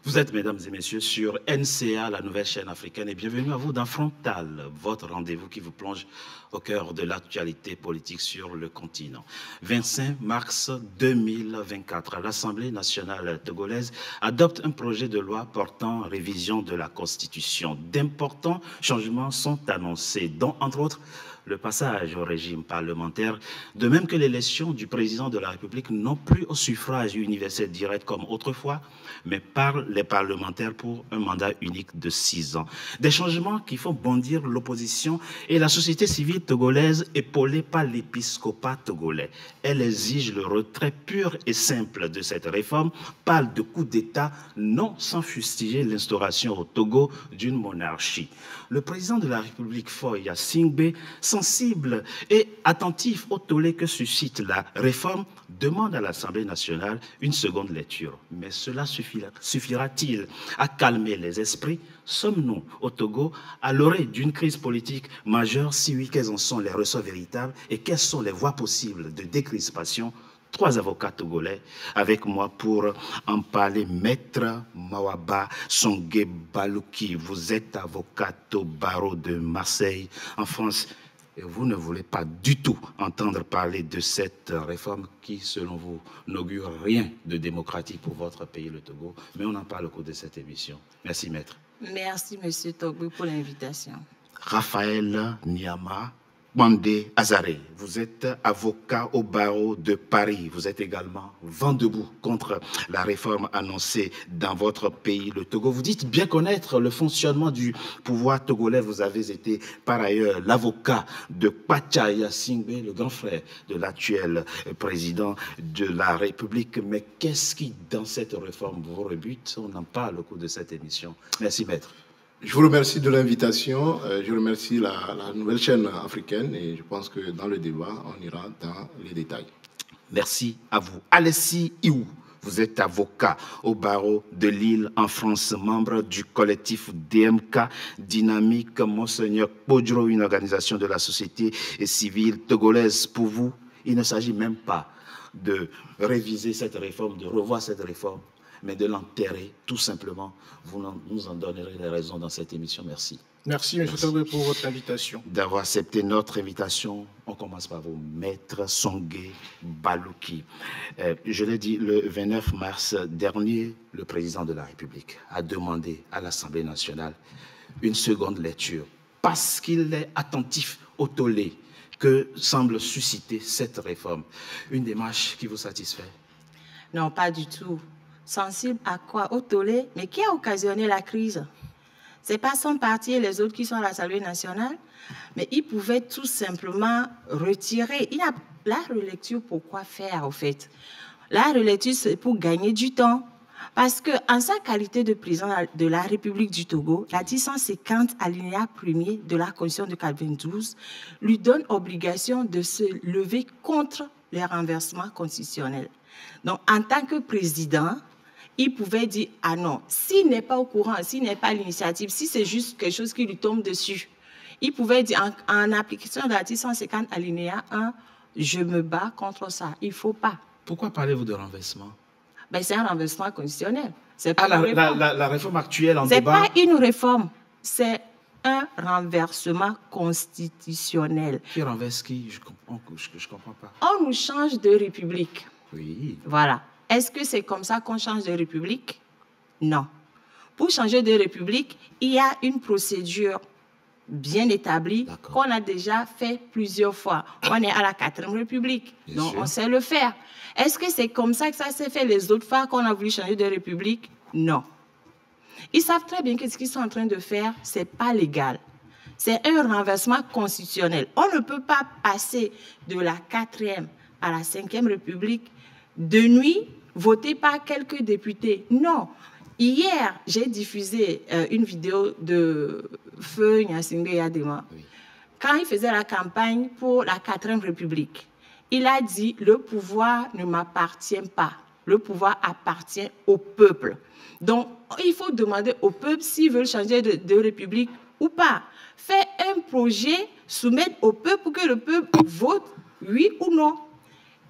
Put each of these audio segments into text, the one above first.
Vous êtes, mesdames et messieurs, sur NCA, la nouvelle chaîne africaine, et bienvenue à vous dans Frontal, votre rendez-vous qui vous plonge au cœur de l'actualité politique sur le continent. 25 mars 2024, l'Assemblée nationale togolaise adopte un projet de loi portant révision de la Constitution. D'importants changements sont annoncés, dont, entre autres, le passage au régime parlementaire, de même que l'élection du président de la République, non plus au suffrage universel direct comme autrefois, mais par les parlementaires pour un mandat unique de 6 ans. Des changements qui font bondir l'opposition et la société civile togolaise épaulée par l'épiscopat togolais. Elle exige le retrait pur et simple de cette réforme, parle de coup d'État, non sans fustiger l'instauration au Togo d'une monarchie. Le président de la République, Faure Gnassingbé, sensible et attentif au tollé que suscite la réforme, demande à l'Assemblée nationale une seconde lecture. Mais cela suffira-t-il à calmer les esprits? Sommes-nous au Togo à l'orée d'une crise politique majeure? Si oui, quels en sont les ressorts véritables et quelles sont les voies possibles de décrispation? 3 avocats togolais avec moi pour en parler. Maître Mawaba Songe Balouki, vous êtes avocat au barreau de Marseille en France et vous ne voulez pas du tout entendre parler de cette réforme qui, selon vous, n'augure rien de démocratique pour votre pays, le Togo. Mais on en parle au cours de cette émission. Merci, maître. Merci, monsieur Togbu, pour l'invitation. Raphaël Niama Bandé Azaré, vous êtes avocat au barreau de Paris. Vous êtes également vent debout contre la réforme annoncée dans votre pays, le Togo. Vous dites bien connaître le fonctionnement du pouvoir togolais. Vous avez été par ailleurs l'avocat de Pacha Gnassingbé, le grand frère de l'actuel président de la République. Mais qu'est-ce qui, dans cette réforme, vous rebute? On en parle au cours de cette émission. Merci, maître. Je vous remercie de l'invitation. Je remercie la nouvelle chaîne africaine et je pense que dans le débat, on ira dans les détails. Merci à vous. Alessi Iou, vous êtes avocat au barreau de Lille en France, membre du collectif DMK Dynamique Monseigneur Podjro, une organisation de la société civile togolaise. Pour vous, il ne s'agit même pas de réviser cette réforme, de revoir cette réforme, mais de l'enterrer, tout simplement. Vous nous en donnerez les raisons dans cette émission. Merci. Merci, M. Togbe, pour votre invitation. D'avoir accepté notre invitation. On commence par vous, Maître Songe Balouki. Je l'ai dit, le 29 mars dernier, le président de la République a demandé à l'Assemblée nationale une seconde lecture parce qu'il est attentif au tollé que semble susciter cette réforme. Une démarche qui vous satisfait? Non, pas du tout. Sensible à quoi? Au tollé. Mais qui a occasionné la crise? Ce n'est pas son parti et les autres qui sont à l'Assemblée nationale, mais ils pouvaient tout simplement retirer. La relecture, pourquoi faire, au fait? La relecture, c'est pour gagner du temps. Parce qu'en sa qualité de président de la République du Togo, l'article 150 alinéa 1er de la Constitution de 92 lui donne obligation de se lever contre les renversements constitutionnels. Donc, en tant que président, il pouvait dire « Ah non, s'il n'est pas au courant, s'il n'est pas à l'initiative, si c'est juste quelque chose qui lui tombe dessus, il pouvait dire en application de l'article 150 alinéa 1, je me bats contre ça, il ne faut pas. » Pourquoi parlez-vous de renversement? Ben, c'est un renversement constitutionnel. La réforme actuelle en débat? Ce n'est pas une réforme, c'est un renversement constitutionnel. Qui renverse qui? Je comprends pas. On nous change de république. Oui. Voilà. Est-ce que c'est comme ça qu'on change de république? Non. Pour changer de république, il y a une procédure bien établie qu'on a déjà fait plusieurs fois. On est à la 4e République, donc on sait le faire. Est-ce que c'est comme ça que ça s'est fait les autres fois qu'on a voulu changer de république? Non. Ils savent très bien que ce qu'ils sont en train de faire, ce n'est pas légal. C'est un renversement constitutionnel. On ne peut pas passer de la 4e à la 5e République de nuit, voté par quelques députés. Non. Hier, j'ai diffusé une vidéo de Feu Gnassingbé Yadema. Oui. Quand il faisait la campagne pour la 4e République, il a dit « Le pouvoir ne m'appartient pas. Le pouvoir appartient au peuple. » Donc, il faut demander au peuple s'ils veulent changer de république ou pas. Faire un projet, soumettre au peuple pour que le peuple vote oui ou non.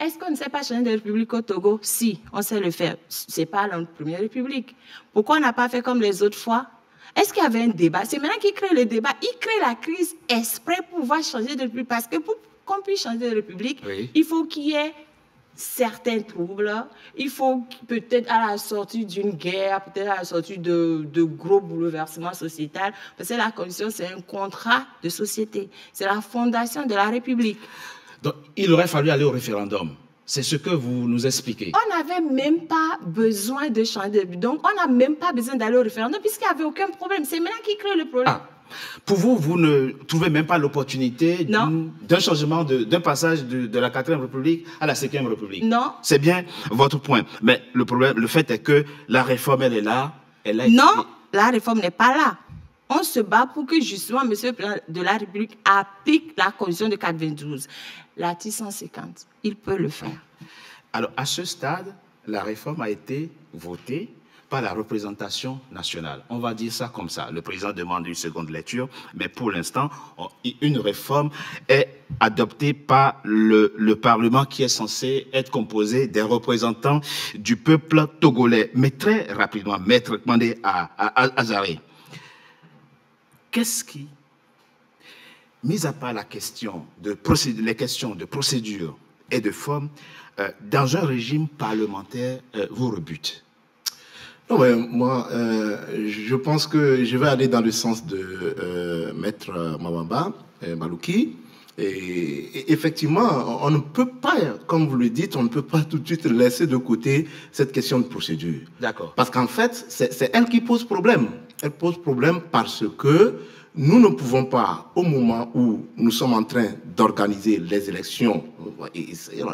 Est-ce qu'on ne sait pas changer de république au Togo? Si, on sait le faire. Ce n'est pas la première république. Pourquoi on n'a pas fait comme les autres fois? Est-ce qu'il y avait un débat? C'est maintenant qu'ils créent le débat. Ils créent la crise exprès pour pouvoir changer de république. Parce que pour qu'on puisse changer de république, il faut qu'il y ait certains troubles. Il faut peut-être à la sortie d'une guerre, peut-être à la sortie de gros bouleversements sociétaux, parce que la constitution, c'est un contrat de société. C'est la fondation de la République. Donc, il aurait fallu aller au référendum. C'est ce que vous nous expliquez. On n'avait même pas besoin de changer de but. Donc, on n'a même pas besoin d'aller au référendum puisqu'il n'y avait aucun problème. C'est maintenant qui crée le problème. Ah. Pour vous, vous ne trouvez même pas l'opportunité d'un changement, d'un passage de la 4e République à la 5e République? Non. C'est bien votre point. Mais le problème, le fait est que la réforme, elle est là. Non, la réforme n'est pas là. On se bat pour que justement, Monsieur le Président de la République applique la Constitution de 92. L'article 150, il peut le faire. Alors, à ce stade, la réforme a été votée par la représentation nationale. On va dire ça comme ça. Le président demande une seconde lecture, mais pour l'instant, une réforme est adoptée par le Parlement qui est censé être composé des représentants du peuple togolais. Mais très rapidement, Maître Mandé Azaré, qu'est-ce qui, mis à part la question les questions de procédure et de forme, dans un régime parlementaire, vous rebute? Non, mais moi, je pense que je vais aller dans le sens de Maître Mawamba Malouki. Et effectivement, on ne peut pas, comme vous le dites, on ne peut pas tout de suite laisser de côté cette question de procédure. D'accord. Parce qu'en fait, c'est elle qui pose problème. Elle pose problème parce que nous ne pouvons pas, au moment où nous sommes en train d'organiser les élections,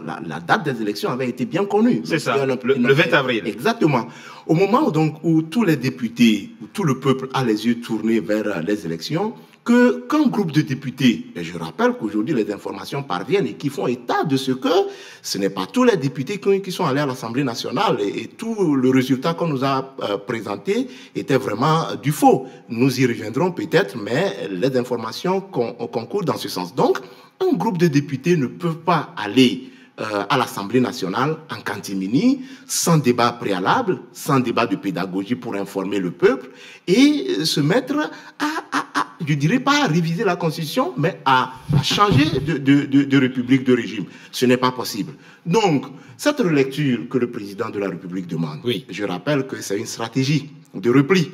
la date des élections avait été bien connue. C'est ça, le 20 avril. Exactement. Au moment où tous les députés, où tout le peuple a les yeux tournés vers les élections, qu'un groupe de députés, et je rappelle qu'aujourd'hui les informations parviennent et qui font état de ce que ce n'est pas tous les députés qui sont allés à l'Assemblée nationale et tout le résultat qu'on nous a présenté était vraiment du faux. Nous y reviendrons peut-être, mais les informations concourent dans ce sens. Donc, un groupe de députés ne peut pas aller à l'Assemblée nationale en catimini, sans débat préalable, sans débat de pédagogie pour informer le peuple et se mettre je dirais pas à réviser la Constitution, mais à changer de république, de régime. Ce n'est pas possible. Donc, cette relecture que le président de la République demande, je rappelle que c'est une stratégie de repli.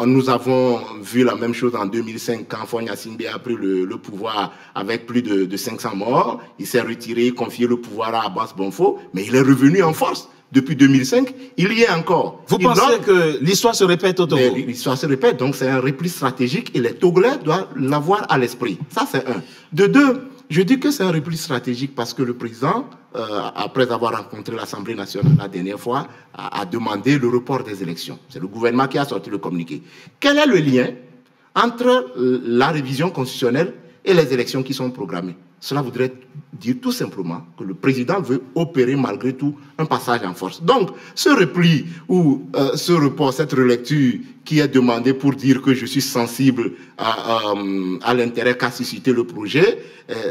Nous avons vu la même chose en 2005 quand Fonya Singbe a pris le pouvoir avec plus de 500 morts. Il s'est retiré, confié le pouvoir à Abbas Bonfo, mais il est revenu en force. Depuis 2005, il y est encore. Vous pensez que l'histoire se répète au Togo? L'histoire se répète, donc c'est un repli stratégique et les Togolais doivent l'avoir à l'esprit. Ça, c'est un. De deux, je dis que c'est un repli stratégique parce que le président, après avoir rencontré l'Assemblée nationale la dernière fois, a demandé le report des élections. C'est le gouvernement qui a sorti le communiqué. Quel est le lien entre la révision constitutionnelle et les élections qui sont programmées? Cela voudrait dire tout simplement que le président veut opérer malgré tout un passage en force. Donc, ce repli ou ce report, cette relecture qui est demandée pour dire que je suis sensible à l'intérêt qu'a suscité le projet,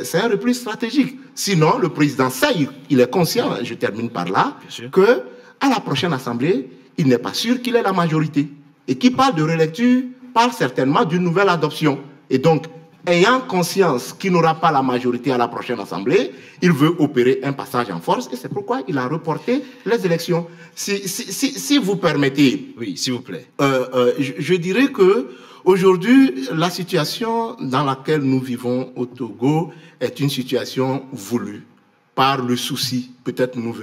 c'est un repli stratégique. Sinon, le président sait, il est conscient, je termine par là, que à la prochaine Assemblée, il n'est pas sûr qu'il ait la majorité. Et qui parle de relecture parle certainement d'une nouvelle adoption. Et donc, ayant conscience qu'il n'aura pas la majorité à la prochaine Assemblée, il veut opérer un passage en force et c'est pourquoi il a reporté les élections. Si vous permettez... Oui, s'il vous plaît. Je dirais que aujourd'hui, la situation dans laquelle nous vivons au Togo est une situation voulue par le souci, peut-être nous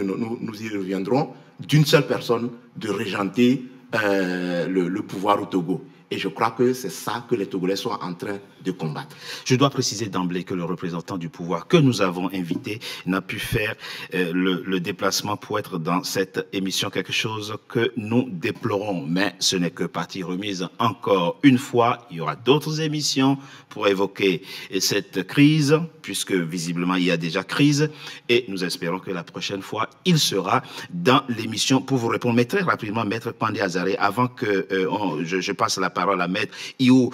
y reviendrons, d'une seule personne de régenter le pouvoir au Togo. Et je crois que c'est ça que les Togolais sont en train de combattre. Je dois préciser d'emblée que le représentant du pouvoir que nous avons invité n'a pu faire le déplacement pour être dans cette émission, quelque chose que nous déplorons. Mais ce n'est que partie remise encore une fois. Il y aura d'autres émissions pour évoquer cette crise, puisque visiblement il y a déjà crise. Et nous espérons que la prochaine fois, il sera dans l'émission pour vous répondre. Mais très rapidement, Maître Pandé Azaré, avant que je passe la parole à Maître Iou,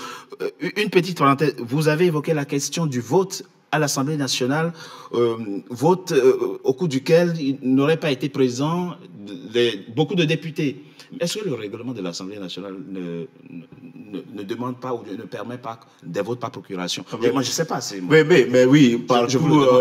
une petite parenthèse. Vous avez évoqué la question du vote à l'Assemblée nationale, vote au cours duquel il n'aurait pas été présent beaucoup de députés. Est-ce que le règlement de l'Assemblée nationale ne demande pas ou ne permet pas des votes par procuration? Moi, je ne sais pas. Mais oui,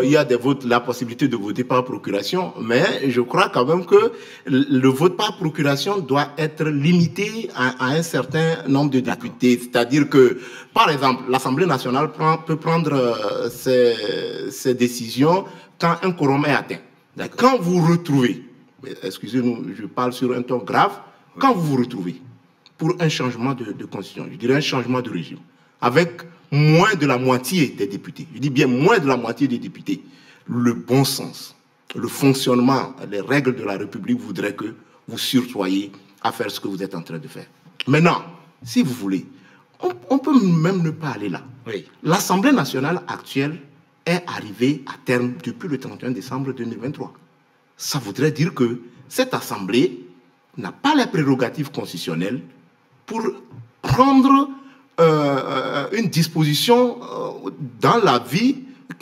il y a des votes, la possibilité de voter par procuration, mais je crois quand même que le vote par procuration doit être limité à un certain nombre de députés. C'est-à-dire que, par exemple, l'Assemblée nationale peut prendre ses décisions quand un quorum est atteint. Quand vous retrouvez, excusez-nous, je parle sur un ton grave, quand vous vous retrouvez pour un changement de constitution, je dirais un changement de régime, avec moins de la moitié des députés, je dis bien moins de la moitié des députés, le bon sens, le fonctionnement, les règles de la République voudraient que vous sursoyez à faire ce que vous êtes en train de faire. Maintenant, si vous voulez, on peut même ne pas aller là. Oui. L'Assemblée nationale actuelle est arrivée à terme depuis le 31 décembre 2023. Ça voudrait dire que cette Assemblée n'a pas les prérogatives constitutionnelles pour prendre une disposition dans la vie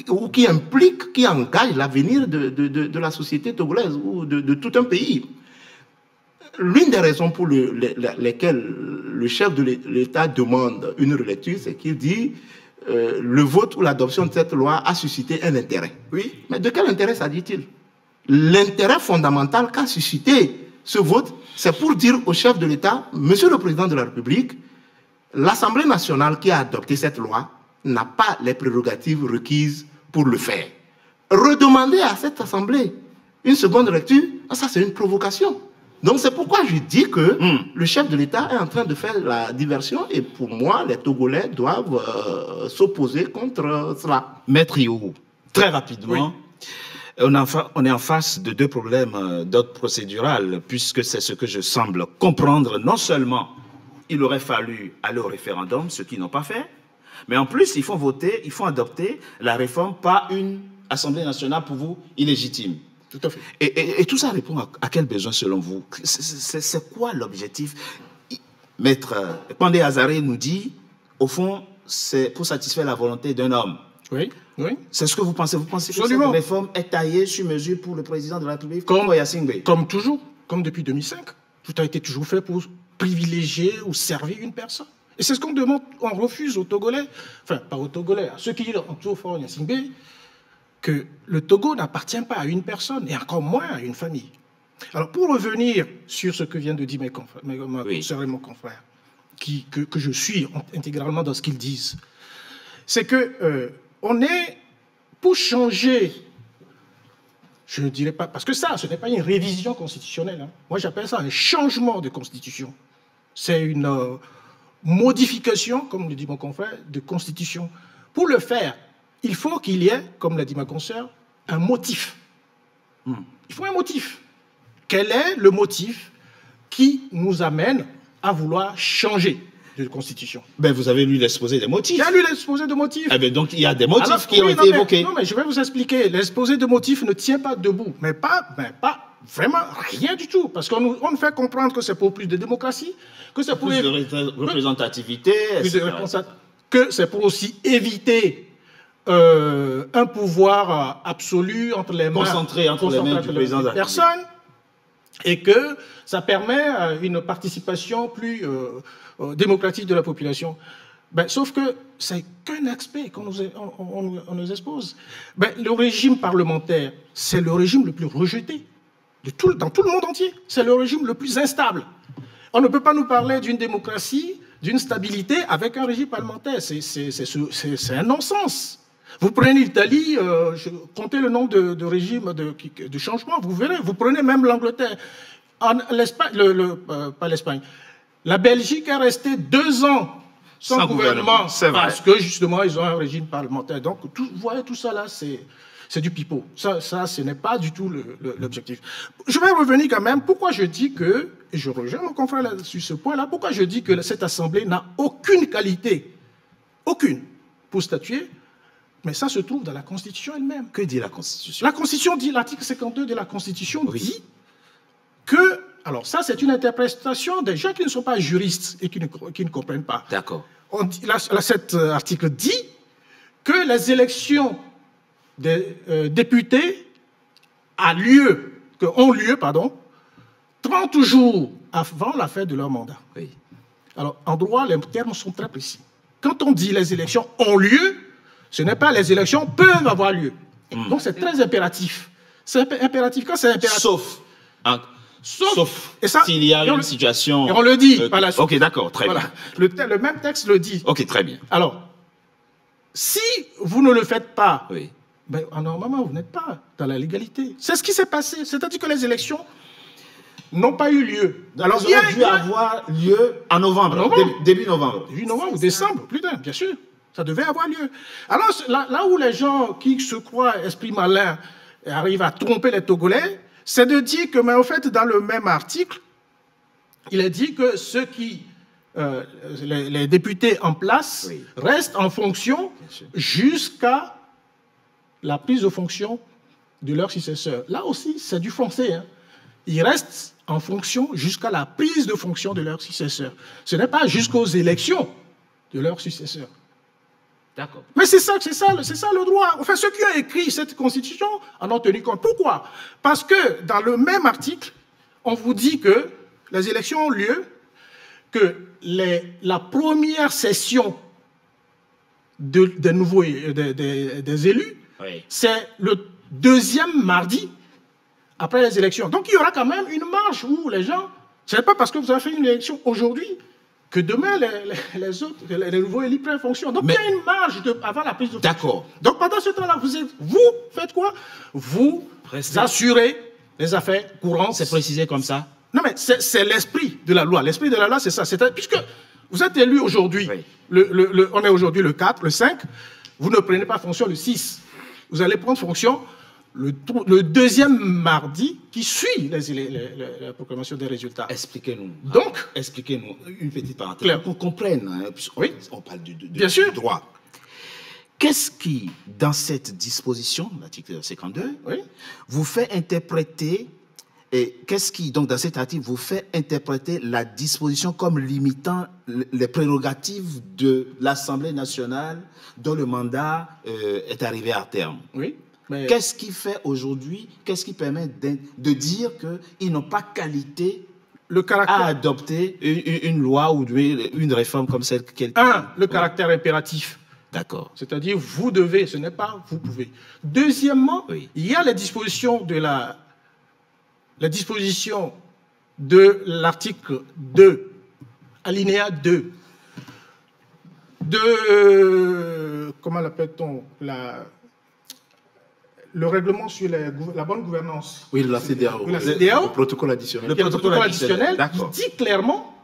ou qui implique, qui engage l'avenir de la société togolaise ou de tout un pays. L'une des raisons pour lesquelles le chef de l'État demande une relecture, c'est qu'il dit le vote ou l'adoption de cette loi a suscité un intérêt. Oui, mais de quel intérêt s'agit-il? L'intérêt fondamental qu'a suscité ce vote, c'est pour dire au chef de l'État, Monsieur le Président de la République, l'Assemblée nationale qui a adopté cette loi n'a pas les prérogatives requises pour le faire. Redemander à cette Assemblée une seconde lecture, ça c'est une provocation. Donc c'est pourquoi je dis que le chef de l'État est en train de faire la diversion et pour moi, les Togolais doivent s'opposer contre cela. Maître Yourou, très rapidement, oui. On est en face de deux problèmes d'ordre procédural, puisque c'est ce que je semble comprendre. Non seulement il aurait fallu aller au référendum, ce qu'ils n'ont pas fait, mais en plus, il faut voter, il faut adopter la réforme par une Assemblée nationale pour vous illégitime. Tout à fait. Et tout ça répond à quel besoin selon vous? C'est quoi l'objectif? Maître Pandé Azaré nous dit, au fond, c'est pour satisfaire la volonté d'un homme. Oui, oui. C'est ce que vous pensez? Vous pensez que Absolument. cette réforme est taillée sur mesure pour le président de la République? Comme toujours, comme depuis 2005. Tout a été toujours fait pour privilégier ou servir une personne. Et c'est ce qu'on demande, on refuse aux Togolais, enfin, pas aux Togolais, à ceux qui entourent Faure Gnassingbé, que le Togo n'appartient pas à une personne, et encore moins à une famille. Alors, pour revenir sur ce que vient de dire ma soeur et mon confrère, que je suis intégralement dans ce qu'ils disent, c'est que on est pour changer, je ne dirais pas, parce que ça, ce n'est pas une révision constitutionnelle. Hein. Moi, j'appelle ça un changement de constitution. C'est une modification, comme le dit mon confrère, de constitution. Pour le faire, il faut qu'il y ait, comme l'a dit ma consoeur, un motif. Il faut un motif. Quel est le motif qui nous amène à vouloir changer de constitution? Ben, vous avez lu l'exposé des motifs. Il y a lu l'exposé de motifs. Eh ben, donc, il y a des motifs qui ont été évoqués. Non, mais je vais vous expliquer. L'exposé de motifs ne tient pas debout. Mais pas vraiment rien du tout. Parce qu'on nous fait comprendre que c'est pour plus de démocratie, que c'est pour... Plus de représentativité, que c'est pour aussi éviter un pouvoir absolu entre les mains... Concentré entre les mains du président de la République. Personne. Et que ça permet une participation plus démocratique de la population. Ben, sauf que c'est qu'un aspect qu'on nous expose. Ben, le régime parlementaire, c'est le régime le plus rejeté dans tout le monde entier. C'est le régime le plus instable. On ne peut pas nous parler d'une démocratie, d'une stabilité avec un régime parlementaire. C'est un non-sens. Vous prenez l'Italie, comptez le nombre de régimes de changement, vous verrez. Vous prenez même l'Angleterre. Pas l'Espagne. La Belgique est restée 2 ans sans gouvernement parce que justement ils ont un régime parlementaire. Donc vous voyez tout ça là, c'est du pipeau. Ça, ce n'est pas du tout l'objectif. Je vais revenir quand même. Pourquoi je dis que, et je rejoins mon confrère là, sur ce point-là, pourquoi je dis que cette assemblée n'a aucune qualité, aucune, pour statuer. Mais ça se trouve dans la Constitution elle-même. Que dit la Constitution? La Constitution dit, l'article 52 de la Constitution dit que, alors ça c'est une interprétation des gens qui ne sont pas juristes et qui ne comprennent pas. D'accord. Cet article dit que les élections des députés ont lieu 30 jours avant la fin de leur mandat. Oui. Alors, en droit, les termes sont très précis. Quand on dit les élections ont lieu, ce n'est pas les élections peuvent avoir lieu. Donc, c'est très impératif. C'est impératif. Quand c'est impératif... Sauf et ça, s'il y a une situation... Et on le dit par la suite. Ok, d'accord, très bien. Le même texte le dit. Ok, très bien. Alors, si vous ne le faites pas, Oui. ben, normalement, vous n'êtes pas dans la légalité. C'est ce qui s'est passé. C'est-à-dire que les élections n'ont pas eu lieu. Alors, il aurait dû avoir lieu en novembre, début novembre. Début novembre ou décembre, plus d'un, bien sûr. Ça devait avoir lieu. Alors, là où les gens qui se croient esprit malin arrivent à tromper les Togolais, c'est de dire que, mais en fait, dans le même article, il est dit que ceux qui, les députés en place, restent en fonction jusqu'à la prise de fonction de leur successeur. Là aussi, c'est du français. Hein. Ils restent en fonction jusqu'à la prise de fonction de leur successeur. Ce n'est pas jusqu'aux élections de leur successeur. D'accord. Mais c'est ça le droit. Enfin, ceux qui ont écrit cette constitution en ont tenu compte. Pourquoi? Parce que dans le même article, on vous dit que les élections ont lieu, que la première session des élus, c'est le deuxième mardi après les élections. Donc il y aura quand même une marge où les gens, ce n'est pas parce que vous avez fait une élection aujourd'hui que demain, les nouveaux élus prennent fonction. Donc, il y a une marge avant la prise de fonction. D'accord. Donc, pendant ce temps-là, vous faites quoi? Vous assurez les affaires courantes. C'est précisé comme ça? Non, mais c'est l'esprit de la loi. L'esprit de la loi, c'est ça. Puisque vous êtes élu aujourd'hui, on est aujourd'hui le 4, le 5, vous ne prenez pas fonction le 6. Vous allez prendre fonction le deuxième mardi qui suit la proclamation des résultats. Expliquez-nous. Donc, expliquez-nous une petite parenthèse pour qu'on comprenne. Hein, oui. On parle de droit. Qu'est-ce qui, dans cette disposition, l'article 52, vous fait interpréter, et qu'est-ce qui, donc, dans cet article, vous fait interpréter la disposition comme limitant les prérogatives de l'Assemblée nationale dont le mandat est arrivé à terme? Oui. Mais... Qu'est-ce qui fait aujourd'hui, qu'est-ce qui permet de dire qu'ils n'ont pas qualité à adopter une loi ou une réforme comme celle qu'elle... Le caractère impératif. D'accord. C'est-à-dire, vous devez, ce n'est pas vous pouvez. Deuxièmement, il y a les dispositions de l'article 2, alinéa 2, comment l'appelle-t-on, le règlement sur la bonne gouvernance. Oui, de la CEDEAO. Le protocole additionnel. Le protocole additionnel dit clairement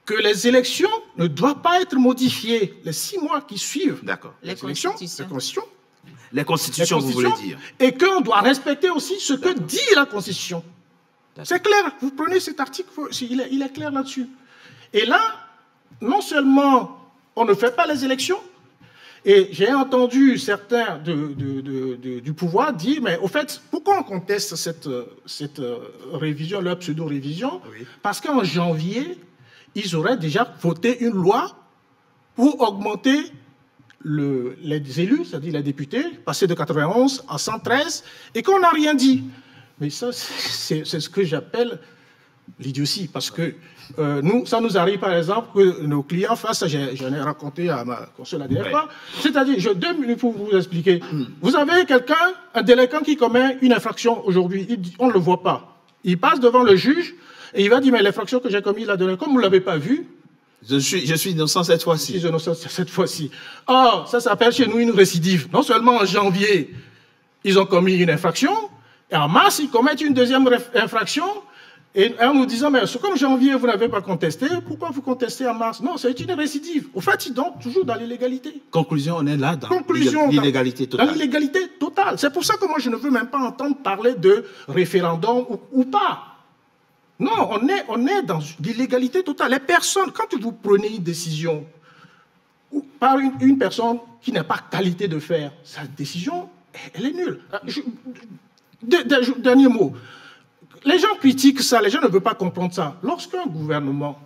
que les élections ne doivent pas être modifiées les 6 mois qui suivent. D'accord. Les constitutions. Les constitutions, vous voulez dire. Et qu'on doit respecter aussi ce que dit la Constitution. C'est clair. Vous prenez cet article, il est clair là-dessus. Et là, non seulement on ne fait pas les élections, et j'ai entendu certains du pouvoir dire, mais au fait, pourquoi on conteste cette révision, leur pseudo-révision? Parce qu'en janvier, ils auraient déjà voté une loi pour augmenter les élus, c'est-à-dire les députés, passer de 91 à 113, et qu'on n'a rien dit. Mais ça, c'est ce que j'appelle l'idiotie, parce que ça nous arrive par exemple que nos clients fassent, j'en ai raconté à ma consoeur la dernière fois, c'est-à-dire, 2 minutes pour vous expliquer. Vous avez un délinquant qui commet une infraction aujourd'hui, on ne le voit pas. Il passe devant le juge et il va dire, mais l'infraction que j'ai commise là-dedans, comme vous ne l'avez pas vue, je suis innocent cette fois-ci. Je suis innocent cette fois-ci. Or, ça s'appelle chez nous une récidive. Non seulement en janvier, ils ont commis une infraction, et en mars, ils commettent une deuxième infraction, et en nous disant, mais comme janvier, vous n'avez pas contesté, pourquoi vous contestez en mars? Non, c'est une récidive. Au fait, ils sont toujours dans l'illégalité. Conclusion, on est là dans l'illégalité totale. Dans l'illégalité totale. C'est pour ça que moi, je ne veux même pas entendre parler de référendum ou pas. Non, on est dans l'illégalité totale. Les personnes, quand vous prenez une décision par une personne qui n'a pas qualité de faire, sa décision, elle est nulle. Dernier mot. Les gens critiquent ça, les gens ne veulent pas comprendre ça. Lorsqu'un gouvernement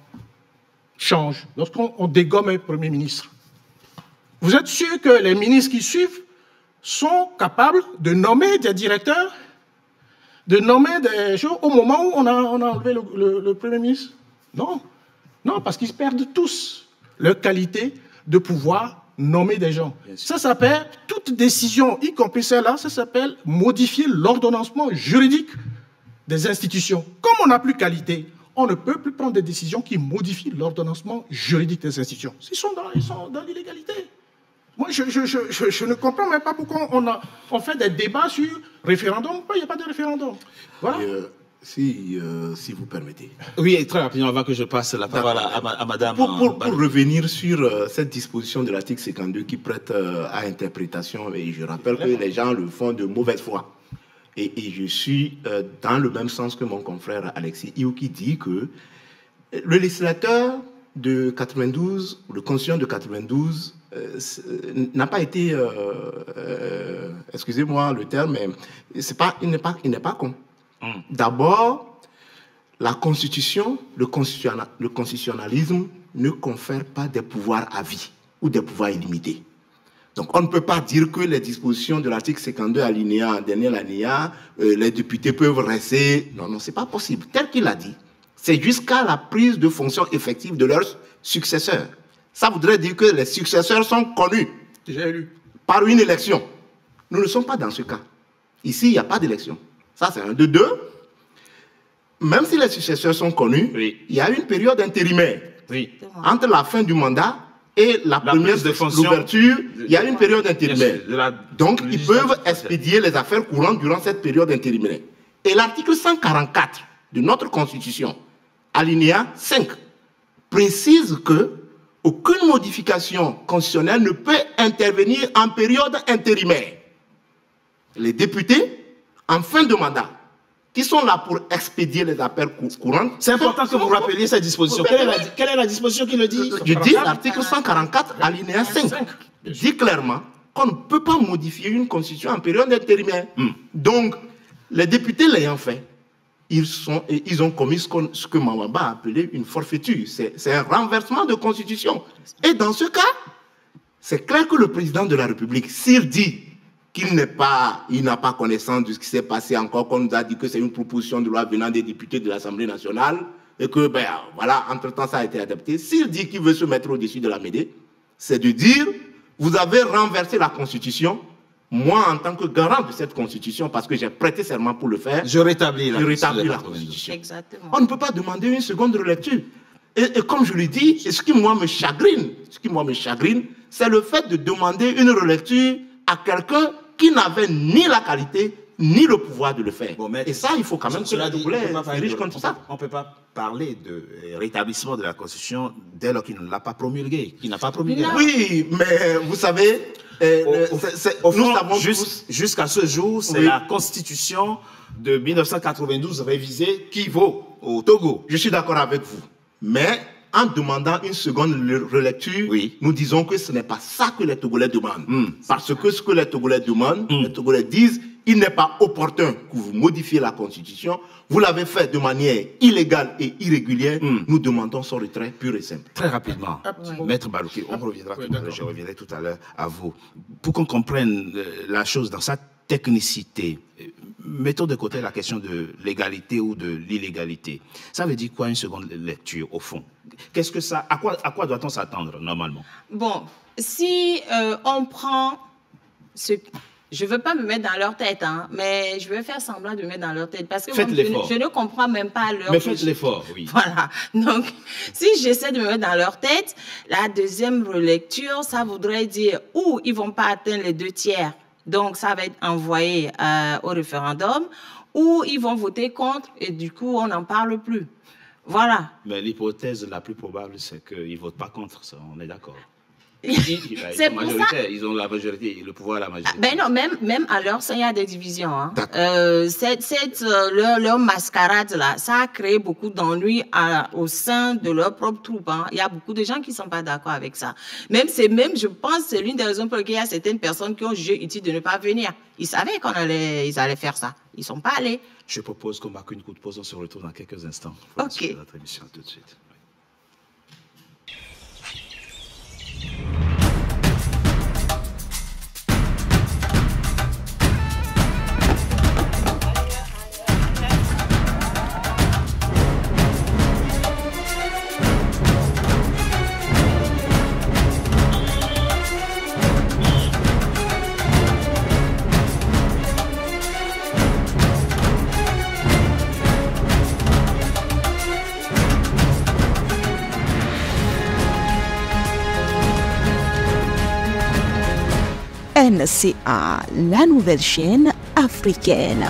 change, lorsqu'on dégomme un Premier ministre, vous êtes sûr que les ministres qui suivent sont capables de nommer des directeurs, de nommer des gens au moment où on a enlevé le Premier ministre? Non. Non, parce qu'ils perdent tous leur qualité de pouvoir nommer des gens. Ça s'appelle, toute décision, y compris celle-là, ça s'appelle modifier l'ordonnancement juridique des institutions. Comme on n'a plus qualité, on ne peut plus prendre des décisions qui modifient l'ordonnancement juridique des institutions. Ils sont dans l'illégalité. Moi, je ne comprends même pas pourquoi on fait des débats sur référendum. Pourquoi il n'y a pas de référendum? Voilà. Si vous permettez. Oui, très rapidement, avant que je passe la parole à madame. Pour revenir sur cette disposition de l'article 52 qui prête à interprétation, et je rappelle que les gens le font de mauvaise foi. Et je suis dans le même sens que mon confrère Alexis Iou qui dit que le législateur de 92, le constituant de 92, n'a pas été, excusez-moi le terme, mais il n'est pas con. D'abord, la Constitution, le constitutionnalisme ne confère pas des pouvoirs à vie ou des pouvoirs illimités. Donc, on ne peut pas dire que les dispositions de l'article 52 alinéa, dernier alinéa, les députés peuvent rester. Non, non, c'est pas possible. Tel qu'il a dit, c'est jusqu'à la prise de fonction effective de leurs successeurs. Ça voudrait dire que les successeurs sont connus par une élection. Nous ne sommes pas dans ce cas. Ici, il n'y a pas d'élection. Ça, c'est un de deux. Même si les successeurs sont connus, il y a une période intérimaire. Entre la fin du mandat et la première l'ouverture, il y a une période intérimaire. Donc, ils peuvent expédier les affaires courantes durant cette période intérimaire. Et l'article 144 de notre Constitution, alinéa 5, précise que aucune modification constitutionnelle ne peut intervenir en période intérimaire. Les députés, en fin de mandat, qui sont là pour expédier les affaires courantes. C'est important que vous rappeliez cette disposition. Quelle est la disposition qui le dit? Je dis l'article 144, alinéa 5, dit clairement qu'on ne peut pas modifier une constitution en période intérimaire. Donc, les députés l'ayant fait, ils ont commis ce que Mawaba a appelé une forfaiture. C'est un renversement de constitution. Et dans ce cas, c'est clair que le président de la République, s'il dit qu'il n'a pas connaissance de ce qui s'est passé encore, qu'on nous a dit que c'est une proposition de loi venant des députés de l'Assemblée nationale, et que, ben voilà, entre-temps, ça a été adapté. S'il dit qu'il veut se mettre au-dessus de la mêlée, c'est de dire, vous avez renversé la Constitution, moi, en tant que garant de cette Constitution, parce que j'ai prêté serment pour le faire, je rétablis la Constitution. Exactement. On ne peut pas demander une seconde relecture. Et comme je l'ai dit, ce qui, moi, me chagrine, c'est le fait de demander une relecture à quelqu'un qui n'avait ni la qualité, ni le pouvoir de le faire. Bon, et ça, il faut quand même que la Togolais dirige contre ça. On ne peut pas parler de rétablissement de la Constitution dès lors qu'il ne l'a pas promulguée, qu'il n'a pas promulgué. Oui, mais vous savez, nous savons jusqu'à ce jour, c'est la Constitution de 1992 révisée qui vaut au Togo. Je suis d'accord avec vous. Mais en demandant une seconde relecture, nous disons que ce n'est pas ça que les Togolais demandent. Parce que ce que les Togolais demandent, les Togolais disent, il n'est pas opportun que vous modifiez la Constitution. Vous l'avez fait de manière illégale et irrégulière. Nous demandons son retrait pur et simple. Très rapidement, Maître Balouki, on reviendra je reviendrai tout à l'heure à vous. Pour qu'on comprenne la chose dans sa technicité, mettons de côté la question de l'égalité ou de l'illégalité. Ça veut dire quoi une seconde lecture au fond? Qu'est-ce que ça, à quoi doit-on s'attendre normalement? Bon, si on prend je ne veux pas me mettre dans leur tête, hein, mais je vais faire semblant de me mettre dans leur tête parce que je ne comprends même pas leur... Mais faites l'effort, oui. Voilà. Donc, si j'essaie de me mettre dans leur tête, la deuxième relecture, ça voudrait dire ou ils ne vont pas atteindre les 2/3, donc ça va être envoyé au référendum, ou ils vont voter contre et du coup, on n'en parle plus. Voilà. Mais l'hypothèse la plus probable, c'est qu'ils ne votent pas contre ça, on est d'accord. C'est pour ça. Ils ont la majorité, le pouvoir à la majorité. Ben non, même à leur sein, il y a des divisions. Hein. Leur mascarade, là, ça a créé beaucoup d'ennuis au sein de leur propre troupe. Hein. Il y a beaucoup de gens qui ne sont pas d'accord avec ça. Je pense que c'est l'une des raisons pour lesquelles il y a certaines personnes qui ont jugé utile de ne pas venir. Ils savaient qu'ils allaient faire ça. Ils ne sont pas allés. Je propose qu'on marque une courte pause. On se retrouve dans quelques instants. OK. Notre émission tout de suite. NCA, la nouvelle chaîne africaine.